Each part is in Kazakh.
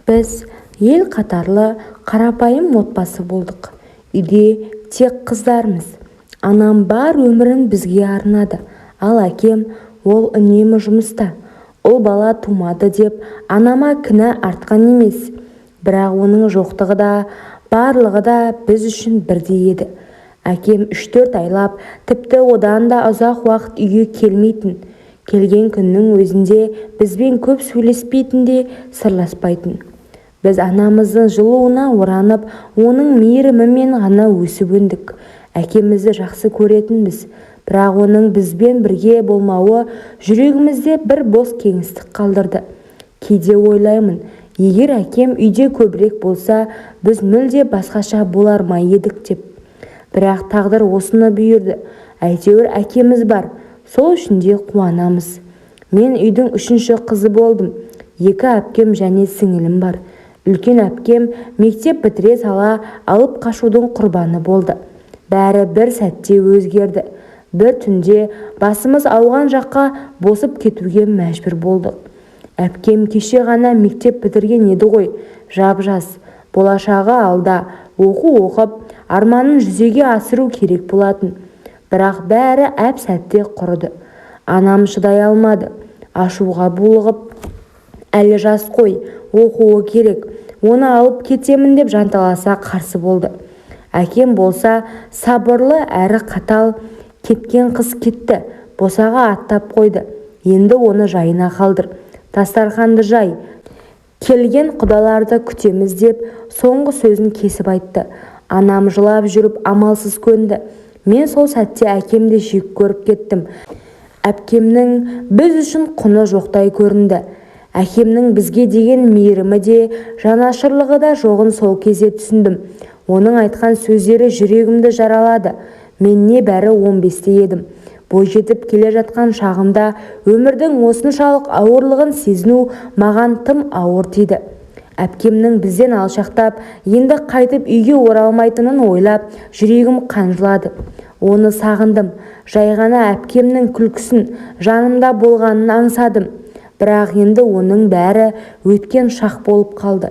Біз ел қатарлы қарапайым отбасы болдық. Үйде тек қыздармыз. Анам бар өмірін бізге арнады, ал әкем ол үнемі жұмыста. Ол бала тумады деп анама кінә артқан емес. Бірақ оның жоқтығы да, барлығы да біз үшін бірдей еді. Әкем 3-4 айлап, тіпті одан да ұзақ уақыт үйге келмейтін. Келген күннің өзінде бізбен көп сөйлеспейтін де, сырласпайтын. Біз анамыздың жылуына оранып, оның мейірімімен ғана өсіп өндік. Әкемізді жақсы көретінбіз, бірақ оның бізбен бірге болмауы жүрегімізде бір бос кеңістік қалдырды. Кейде ойлаймын, егер әкем үйде көбірек болса, біз мүлде басқаша болар ма едік деп. Бірақ тағдыр осыны бұйырды. Әйтеуір әкеміз бар, сол үшін де қуанамыз. Мен үйдің 3-ші қызы болдым. 2 әпкем және сіңілім бар. Үлкен әпкем мектеп бітіре сала алып қашудың құрбаны болды. Бәрі бір сәтте өзгерді. Бір түнде басымыз ауған жаққа босып кетуге мәжбүр болдық. Әпкем кеше ғана мектеп бітірген еді ғой, жап-жас, болашағы алда, оқу оқып, арманын жүзеге асыру керек болатын. Бірақ бәрі әп-сәтте құрыды. Анам шыдай алмады, ашуға булығып, әлі жас қой, оқуы керек, оны алып кетемін деп жанталаса қарсы болды. Әкем болса сабырлы әрі қатал. Кеткен қыз кетті, босаға аттап қойды. Енді оны жайына қалдыр, дастарханды жай, келген құдаларды күтеміз деп соңғы сөзін кесіп айтты. Анам жылап жүріп амалсыз көнді. Мен сол сәтте әкемді жек көріп кеттім. Әпкемнің біз үшін құны жоқтай көрінді. Әкемнің бізге деген мейірімі де, жанашырлығы да жоғын сол кезде түсіндім. Оның айтқан сөздері жүрегімді жаралады. Мен небәрі 15-те едім. Бой жетіп келе жатқан шағымда өмірдің осыншалық ауырлығын сезіну маған тым ауыр тиді. Әпкемнің бізден алшақтап, енді қайтып үйге оралмайтынын ойлап, жүрегім қанжылады. Оны сағындым. Жай ғана әпкемнің күлкісін, жанымда болғанын аңсадым. Бірақ енді оның бәрі өткен шақ болып қалды.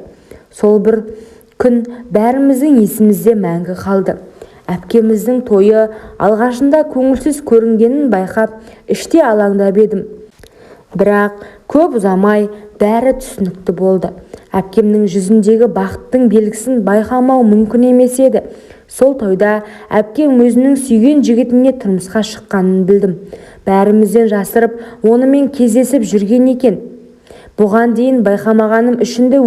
Сол бір күн бәріміздің есімізде мәңгі қалды. Әпкеміздің тойы алғашында көңілсіз көрінгенін байқап, іште алаңдап едім. Бірақ көп ұзамай бәрі түсінікті болды. Әпкемнің жүзіндегі бақыттың белгісін байқамау мүмкін емес еді. Сол тойда әпкем өзінің сүйген жігітіне тұрмысқа шыққанын білдім. Бәрімізден жасырып, онымен кездесіп жүрген екен. Бұған дейін байқамағаным үшін де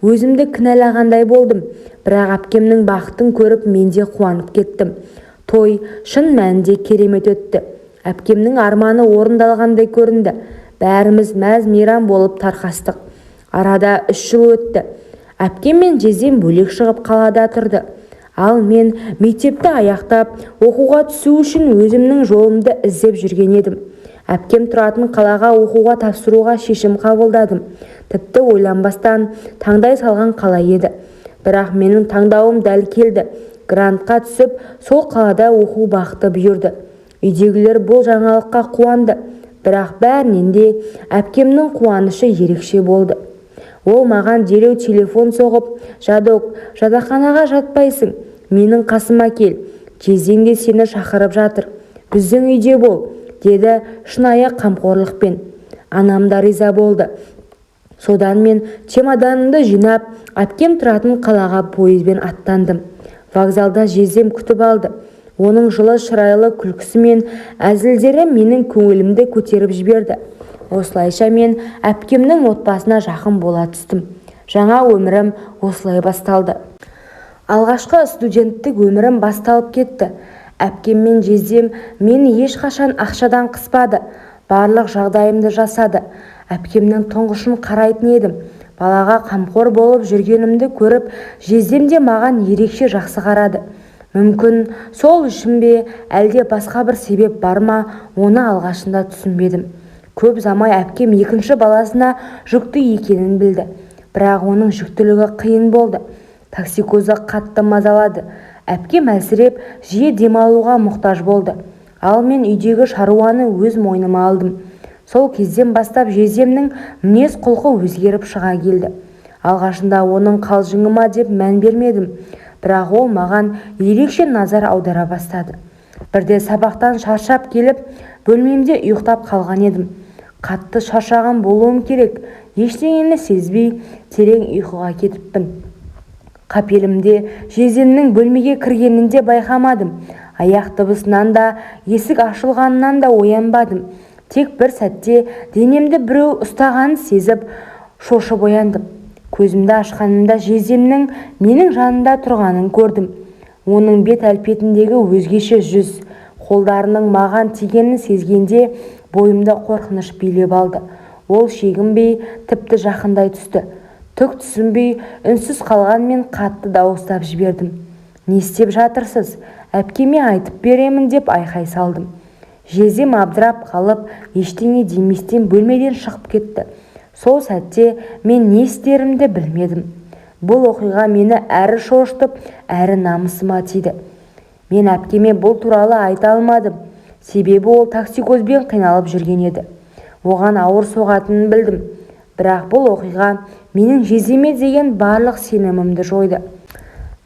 өзімді кінәлағандай болдым. Бірақ әпкемнің бақытын көріп менде қуанып кеттім. Той шын мәнінде керемет өтті. Әпкемнің арманы орындалғандай көрінді. Бәріміз мәз-мейрам болып тарқастық. Арада 3 жыл өтті. Әпкем мен жездем бөлек шығып қалада тұрды. Ал мен мектепті аяқтап, оқуға түсу үшін өзімнің жолымды іздеп жүрген едім. Әпкем тұратын қалаға оқуға тапсыруға шешім қабылдадым. Тіпті ойланбастан таңдай салған қала еді. Бірақ менің таңдауым дәл келді. Грантқа түсіп, сол қалада оқу бақыты бұйырды. Үйдегілер бұл жаңалыққа қуанды. Бірақ бәрінен де әпкемнің қуанышы ерекше болды. Ол маған дереу телефон соғып, «Жадок, жатақханаға жатпайсың, менің қасыма кел. Жездең де сені шақырып жатыр. Біздің үйде бол», деді шынайы қамқорлықпен. Анам да риза болды. Содан мен чемоданымды жинап, әпкем тұратын қалаға пойызбен аттандым. Вокзалда жездем күтіп алды. Оның жылы шырайлы күлкісі мен әзілдері менің көңілімді көтеріп жіберді. Осылайша мен әпкемнің отбасына жақын бола түстім. Жаңа өмірім осылай басталды. Алғашқы студенттік өмірім басталып кетті. Әпкем мен жездем мені ешқашан ақшадан қыспады. Барлық жағдайымды жасады. Әпкемнің тұңғышын қарайтын едім. Балаға қамқор болып жүргенімді көріп, жездем де маған ерекше жақсы қарады. Мүмкін сол үшін бе, әлде басқа бір себеп бар ма, оны алғашында түсінбедім. Көп замай әпкем 2-ші баласына жүкті екенін білді. Бірақ оның жүктілігі қиын болды. Токсикозы қатты мазалады. Әпкем әлсіреп, жиі демалуға мұқтаж болды. Ал мен үйдегі шаруаны өз мойныма алдым. Сол кезден бастап жездемнің мінез құлқы өзгеріп шыға келді. Алғашында оның қалжыңы ма деп мән бермедім, бірақ ол маған ерекше назар аудара бастады. Бірде сабақтан шаршап келіп, бөлмемде ұйықтап қалған едім. Қатты шаршаған болуым керек, ештеңені сезбей терең ұйқыға кетіппін. Қапелімде жездемнің бөлмеге кіргенін де байқамадым. Аяқ дыбысынан да, есік ашылғанынан да оянбадым. Тек бір сәтте денемді біреу ұстағанын сезіп, шошып ояндым. Көзімді ашқанымда жездемнің менің жанында тұрғанын көрдім. Оның бет әлпетіндегі өзгеше жүз, қолдарының маған тигенін сезгенде бойымда қорқыныш билеп алды. Ол шегінбей, тіпті жақындай түсті. Түк түсінбей, үнсіз қалғанмен қатты дауыстап жібердім. «Не істеп жатырсыз? Әпкеме айтып беремін» деп айқай салдым. Жездем абдырап қалып, ештеңе деместен бөлмеден шығып кетті. Сол сәтте мен не істерімді білмедім. Бұл оқиға мені әрі шошытып, әрі намысыма тиді. Мен әпкеме бұл туралы айта алмадым. Себебі ол токсикозбен қиналып жүрген еді. Оған ауыр соғатынын білдім. Бірақ бұл оқиға менің жездеме деген барлық сенімімді жойды.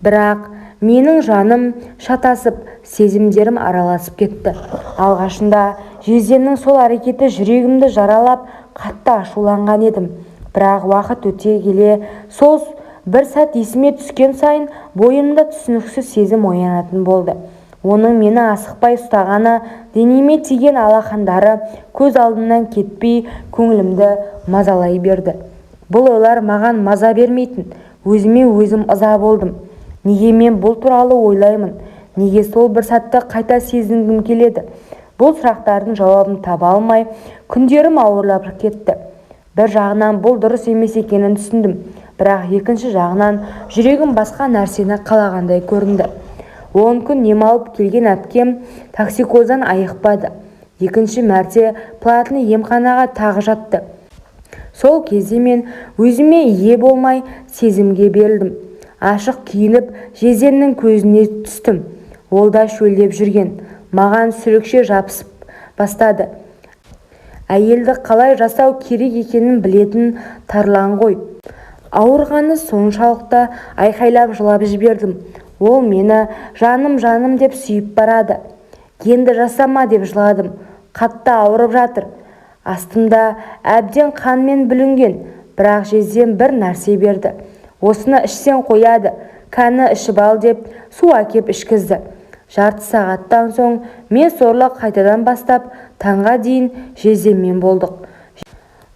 Бірақ менің жаным шатасып, сезімдерім араласып кетті. Алғашында жездемнің сол әрекеті жүрегімді жаралап, қатты ашуланған едім. Бірақ уақыт өте келе, сол бір сәт есіме түскен сайын бойымда түсініксіз сезім оянатын болды. Оның мені асықпай ұстағаны, денеме тиген алақандары көз алдымнан кетпей, көңілімді мазалай берді. Бұл ойлар маған маза бермейтін, өзіме өзім ыза болдым. Неге мен бұл туралы ойлаймын? Неге сол бір сәтті қайта сезінгім келеді? Бұл сұрақтардың жауабын таба алмай, күндерім ауырлап кетті. Бір жағынан бұл дұрыс емес екенін түсіндім, бірақ екінші жағынан жүрегім басқа нәрсені қалағандай көрінді. 10 күн демалып келген әпкем токсикоздан айықпады. Екінші мәрте платный емханаға тағы жатты. Сол кезде мен өзіме ие болмай сезімге берілдім. Ашық киініп жездемнің көзіне түстім. Ол да шөлдеп жүрген. Маған сүрікше жабысып бастады. Әйелді қалай жасау керек екенін білетін тарлан ғой. Ауырғаны соншалықты айқайлап жылап жібердім. Ол мені жаным деп сүйіп барады. Енді жасама деп жыладым. Қатты ауырып жатыр. Астымда әбден қанмен бүлінген. Бірақ жездем бір нәрсе берді. Осыны ішсең қояды, кәні ішіп ал деп су әкеп ішкізді. Жарты сағаттан соң мен сорлы қайтадан бастап таңға дейін жездеммен болдық.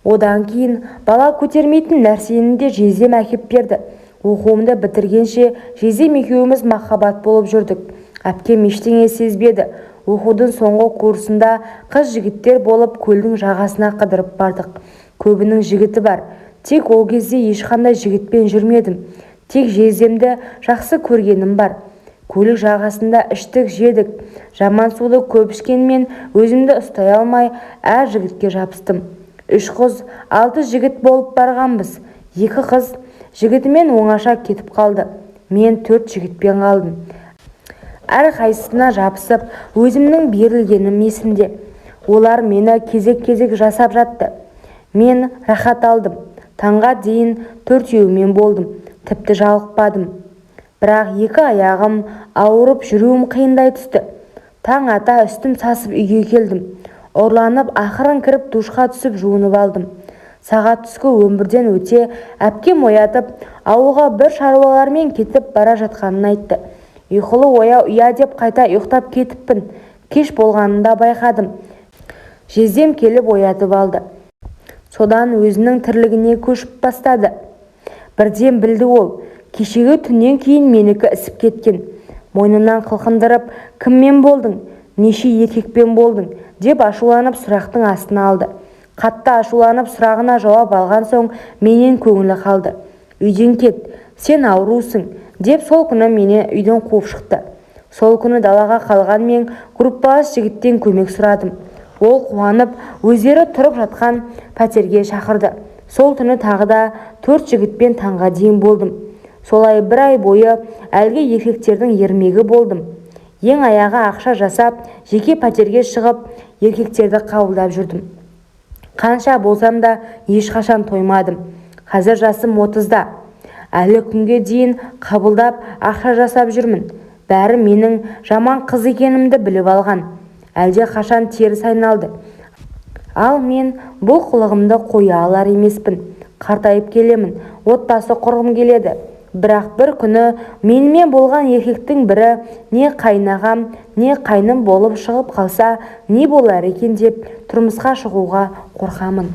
Одан кейін бала көтермейтін нәрсені де жездем әкеп берді. Оқуымды бітіргенше жездем екеуміз махаббат болып жүрдік. Әпкем ештеңе сезбеді. Оқудың соңғы курсында қыз-жігіттер болып көлдің жағасына қыдырып бардық. Көбінің жігіті бар. Тек ол кезде ешқандай жігітпен жүрмедім. Тек жездемді жақсы көргенім бар. Көлік жағасында іштік жедік. Жаман суды көп ішкенмен өзімді ұстай алмай әр жігітке жабыстым. 3 қыз, 6 жігіт болып барғанбыз. 2 қыз жігітімен оңаша кетіп қалды. Мен 4 жігітпен қалдым. Әр қайсысына жабысып, өзімнің берілгенім есімде. Олар мені кезек-кезек жасап жатты. Мен рахат алдым. Таңға дейін 4-еумен болдым. Тіпті жалықпадым. Бірақ 2 аяғым ауырып жүруім қиындай түсті. Таң ата үстім сасып үйге келдім. Орланып ақырын кіріп душқа түсіп жуынып алдым. Сағат түскі 11-ден өте әпкем оятып, ауылға бір шаруалармен кетіп бара жатқанын айтты. Ұйқылы ояу ұя деп қайта ұйықтап кетіппін. Кеш болғанында байқадым. Жездем келіп оятып алды. Содан өзінің тірлігіне көшіп бастады. Бірден білді ол. Кешегі түннен кейін менікі ісіп кеткен. Мойнынан қылқындырып, кіммен болдың? Неше еркекпен болдың? Деп ашуланып сұрақтың астына алды. Қатты ашуланып сұрағына жауап алған соң менен көңілі қалды. Үйден кет, сен аурусың, деп сол күні мені үйден қуып шықты. Сол күні далаға қалған мен группалас жігіттен көмек сұрадым. Ол қуанып, өздері тұрып жатқан пәтерге шақырды. Сол түні тағы да 4 жігітпен таңға дейін болдым. Солай 1 ай бойы әлгі еркектердің ермегі болдым. Ең аяғы ақша жасап, жеке пәтерге шығып, еркектерді қабылдап жүрдім. Қанша болсам да ешқашан тоймадым. Қазір жасым 30-да. Әлі күнге дейін қабылдап ақша жасап жүрмін. Бәрі менің жаман қыз екенімді біліп алған. Әлде қашан теріс айналды. Ал мен бұл қылығымды қоя алар емеспін. Қартайып келемін, отбасы құрғым келеді. Бірақ бір күні менімен болған еркектің бірі не қайнағам, не қайным болып шығып қалса не болар екен деп тұрмысқа шығуға қорқамын.